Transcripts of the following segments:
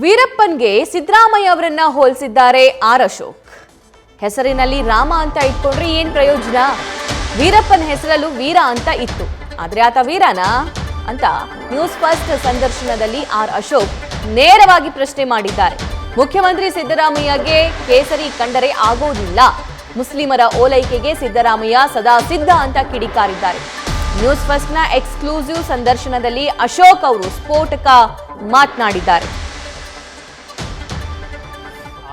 ವೀರಪ್ಪನ್ಗೆ ಸಿದ್ದರಾಮಯ್ಯ ಅವರನ್ನ ಹೋಲಿಸಿದ್ದಾರೆ ಆರ್ ಅಶೋಕ್. ಹೆಸರಿನಲ್ಲಿ ರಾಮ ಅಂತ ಇಟ್ಕೊಂಡ್ರೆ ಏನ್ ಪ್ರಯೋಜನ? ವೀರಪ್ಪನ ಹೆಸರಲ್ಲೂ ವೀರ ಅಂತ ಇತ್ತು, ಆದ್ರೆ ಆತ ವೀರನಾ ಅಂತ ನ್ಯೂಸ್ ಫಸ್ಟ್ ಸಂದರ್ಶನದಲ್ಲಿ ಆರ್ ಅಶೋಕ್ ನೇರವಾಗಿ ಪ್ರಶ್ನೆ ಮಾಡಿದ್ದಾರೆ. ಮುಖ್ಯಮಂತ್ರಿ ಸಿದ್ದರಾಮಯ್ಯಗೆ ಕೇಸರಿ ಕಂಡರೆ ಆಗೋದಿಲ್ಲ, ಮುಸ್ಲಿಮರ ಓಲೈಕೆಗೆ ಸಿದ್ದರಾಮಯ್ಯ ಸದಾ ಸಿದ್ಧ ಅಂತ ಕಿಡಿಕಾರಿದ್ದಾರೆ. ನ್ಯೂಸ್ ಫಸ್ಟ್ ನ ಎಕ್ಸ್ಕ್ಲೂಸಿವ್ ಸಂದರ್ಶನದಲ್ಲಿ ಅಶೋಕ್ ಅವರು ಸ್ಫೋಟಕ ಮಾತನಾಡಿದ್ದಾರೆ.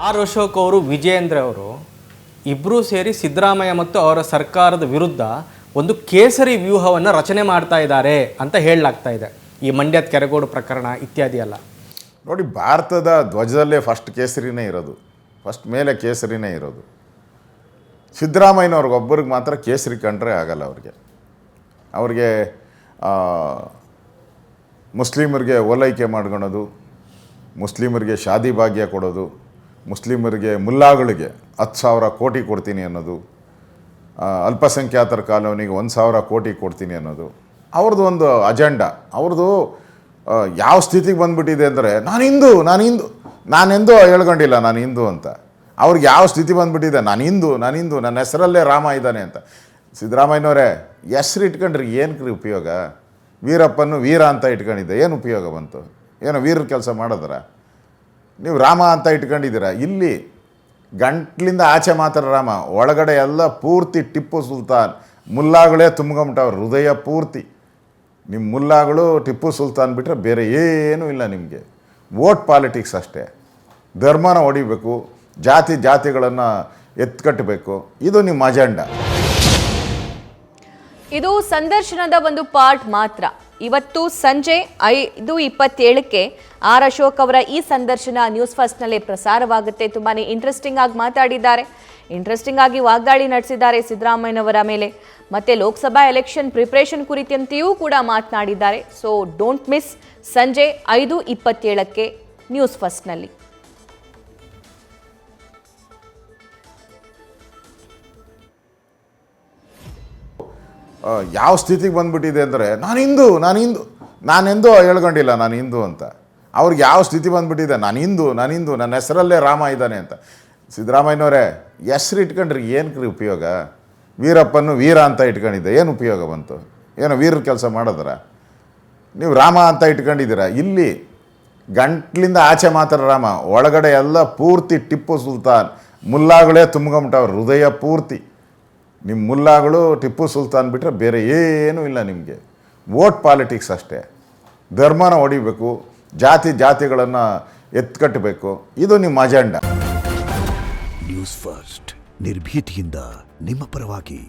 ಆರ್ ಅಶೋಕ್ ಅವರು, ವಿಜಯೇಂದ್ರ ಅವರು ಇಬ್ಬರೂ ಸೇರಿ ಸಿದ್ದರಾಮಯ್ಯ ಮತ್ತು ಅವರ ಸರ್ಕಾರದ ವಿರುದ್ಧ ಒಂದು ಕೇಸರಿ ವ್ಯೂಹವನ್ನು ರಚನೆ ಮಾಡ್ತಾ ಇದ್ದಾರೆ ಅಂತ ಹೇಳಲಾಗ್ತಾ ಇದೆ. ಈ ಮಂಡ್ಯದ ಕೆರಗೋಡು ಪ್ರಕರಣ ಇತ್ಯಾದಿ ಅಲ್ಲ. ನೋಡಿ, ಭಾರತದ ಧ್ವಜದಲ್ಲೇ ಫಸ್ಟ್ ಕೇಸರಿನೇ ಇರೋದು, ಫಸ್ಟ್ ಮೇಲೆ ಕೇಸರಿನೇ ಇರೋದು. ಸಿದ್ದರಾಮಯ್ಯನವ್ರಿಗೊಬ್ಬರಿಗೆ ಮಾತ್ರ ಕೇಸರಿ ಕಂಡ್ರೆ ಆಗಲ್ಲ. ಅವ್ರಿಗೆ ಮುಸ್ಲಿಮರಿಗೆ ಓಲೈಕೆ ಮಾಡ್ಕೊಳೋದು, ಮುಸ್ಲಿಮರಿಗೆ ಶಾದಿ ಭಾಗ್ಯ ಕೊಡೋದು, ಮುಸ್ಲಿಮರಿಗೆ ಮುಲ್ಲಾಗಳಿಗೆ 10,000 ಕೋಟಿ ಕೊಡ್ತೀನಿ ಅನ್ನೋದು, ಅಲ್ಪಸಂಖ್ಯಾತರ ಕಾಲೋನಿಗೆ 1,000 ಕೋಟಿ ಕೊಡ್ತೀನಿ ಅನ್ನೋದು ಅವ್ರದ್ದು ಒಂದು ಅಜೆಂಡಾ. ಅವ್ರದ್ದು ಯಾವ ಸ್ಥಿತಿಗೆ ಬಂದುಬಿಟ್ಟಿದೆ ಅಂದರೆ ನಾನೆಂದೂ ಹೇಳ್ಕೊಂಡಿಲ್ಲ ನಾನು ಹಿಂದೂ ಅಂತ. ಅವ್ರಿಗೆ ಯಾವ ಸ್ಥಿತಿ ಬಂದುಬಿಟ್ಟಿದೆ, ನಾನು ಹಿಂದೂ, ನನ್ನ ಹೆಸರಲ್ಲೇ ರಾಮ ಇದ್ದಾನೆ ಅಂತ. ಸಿದ್ದರಾಮಯ್ಯನವರೇ, ಹೆಸ್ರು ಇಟ್ಕೊಂಡ್ರಿ ಏನಕ್ರಿ ಉಪಯೋಗ? ವೀರಪ್ಪನ್ನು ವೀರ ಅಂತ ಇಟ್ಕೊಂಡಿದ್ದೆ, ಏನು ಉಪಯೋಗ ಬಂತು? ಏನೋ ವೀರರ ಕೆಲಸ ಮಾಡಿದ್ರ? ನೀವು ರಾಮ ಅಂತ ಇಟ್ಕೊಂಡಿದ್ದೀರ. ಇಲ್ಲಿ ಗಂಟ್ಲಿಂದ ಆಚೆ ಮಾತ್ರ ರಾಮ, ಒಳಗಡೆ ಎಲ್ಲ ಪೂರ್ತಿ ಟಿಪ್ಪು ಸುಲ್ತಾನ್ ಮುಲ್ಲಾಗಳೇ ತುಂಬ್ಕೊಂಬಿಟ್ಟವ್ರು ಹೃದಯ ಪೂರ್ತಿ. ನಿಮ್ಮ ಮುಲ್ಲಾಗಳು ಟಿಪ್ಪು ಸುಲ್ತಾನ್ ಬಿಟ್ಟರೆ ಬೇರೆ ಏನೂ ಇಲ್ಲ ನಿಮಗೆ. ವೋಟ್ ಪಾಲಿಟಿಕ್ಸ್ ಅಷ್ಟೇ. ಧರ್ಮನ ಹೊಡಿಬೇಕು, ಜಾತಿಗಳನ್ನು ಎತ್ಕಟ್ಟಬೇಕು, ಇದು ನಿಮ್ಮ ಅಜೆಂಡಾ. ಇದು ಸಂದರ್ಶನದ ಒಂದು ಪಾರ್ಟ್ ಮಾತ್ರ. ಇವತ್ತು ಸಂಜೆ 5:27ಕ್ಕೆ ಆರ್ ಅಶೋಕ್ ಅವರ ಈ ಸಂದರ್ಶನ ನ್ಯೂಸ್ ಫಸ್ಟ್ನಲ್ಲೇ ಪ್ರಸಾರವಾಗುತ್ತೆ. ತುಂಬಾನೇ ಇಂಟ್ರೆಸ್ಟಿಂಗ್ ಆಗಿ ಮಾತಾಡಿದ್ದಾರೆ, ಇಂಟ್ರೆಸ್ಟಿಂಗ್ ಆಗಿ ವಾಗ್ದಾಳಿ ನಡೆಸಿದ್ದಾರೆ ಸಿದ್ದರಾಮಯ್ಯನವರ ಮೇಲೆ. ಮತ್ತೆ ಲೋಕಸಭಾ ಎಲೆಕ್ಷನ್ ಪ್ರಿಪರೇಷನ್ ಕುರಿತಂತೆಯೂ ಕೂಡ ಮಾತನಾಡಿದ್ದಾರೆ. ಸೊ ಡೋಂಟ್ ಮಿಸ್ ಸಂಜೆ 5:27ಕ್ಕೆ ನ್ಯೂಸ್ ಫಸ್ಟ್ನಲ್ಲಿ. ಯಾವ ಸ್ಥಿತಿಗೆ ಬಂದುಬಿಟ್ಟಿದೆ ಅಂದರೆ ನಾನೆಂದೂ ಹೇಳ್ಕೊಂಡಿಲ್ಲ ನಾನು ಹಿಂದೂ ಅಂತ. ಅವ್ರಿಗೆ ಯಾವ ಸ್ಥಿತಿ ಬಂದುಬಿಟ್ಟಿದೆ, ನಾನು ಹಿಂದೂ, ನನ್ನ ಹೆಸರಲ್ಲೇ ರಾಮ ಇದ್ದಾನೆ ಅಂತ. ಸಿದ್ದರಾಮಯ್ಯನವರೇ, ಹೆಸ್ರು ಇಟ್ಕೊಂಡ್ರಿ ಏನಕ್ರಿ ಉಪಯೋಗ? ವೀರಪ್ಪನ್ನು ವೀರ ಅಂತ ಇಟ್ಕೊಂಡಿದ್ದೆ, ಏನು ಉಪಯೋಗ ಬಂತು? ಏನೋ ವೀರರ ಕೆಲಸ ಮಾಡಿದ್ರ? ನೀವು ರಾಮ ಅಂತ ಇಟ್ಕೊಂಡಿದ್ದೀರ. ಇಲ್ಲಿ ಗಂಟ್ಲಿಂದ ಆಚೆ ಮಾತ್ರ ರಾಮ, ಒಳಗಡೆ ಎಲ್ಲ ಪೂರ್ತಿ ಟಿಪ್ಪು ಸುಲ್ತಾನ್ ಮುಲ್ಲಾಗಳೇ ತುಂಬ್ಕೊಂಬಿಟ್ಟವ್ರು ಹೃದಯ ಪೂರ್ತಿ. ನಿಮ್ಮ ಮುಲ್ಲಾಗಳು ಟಿಪ್ಪು ಸುಲ್ತಾನ್ ಬಿಟ್ಟರೆ ಬೇರೆ ಏನೂ ಇಲ್ಲ ನಿಮಗೆ. ವೋಟ್ ಪಾಲಿಟಿಕ್ಸ್ ಅಷ್ಟೇ. ಧರ್ಮನ ಹೊಡಿಬೇಕು, ಜಾತಿಗಳನ್ನು ಎತ್ಕಟ್ಟಬೇಕು, ಇದು ನಿಮ್ಮ ಅಜೆಂಡಾ. ನ್ಯೂಸ್ ಫಸ್ಟ್ ನಿರ್ಭೀತಿಯಿಂದ ನಿಮ್ಮ ಪರವಾಗಿ.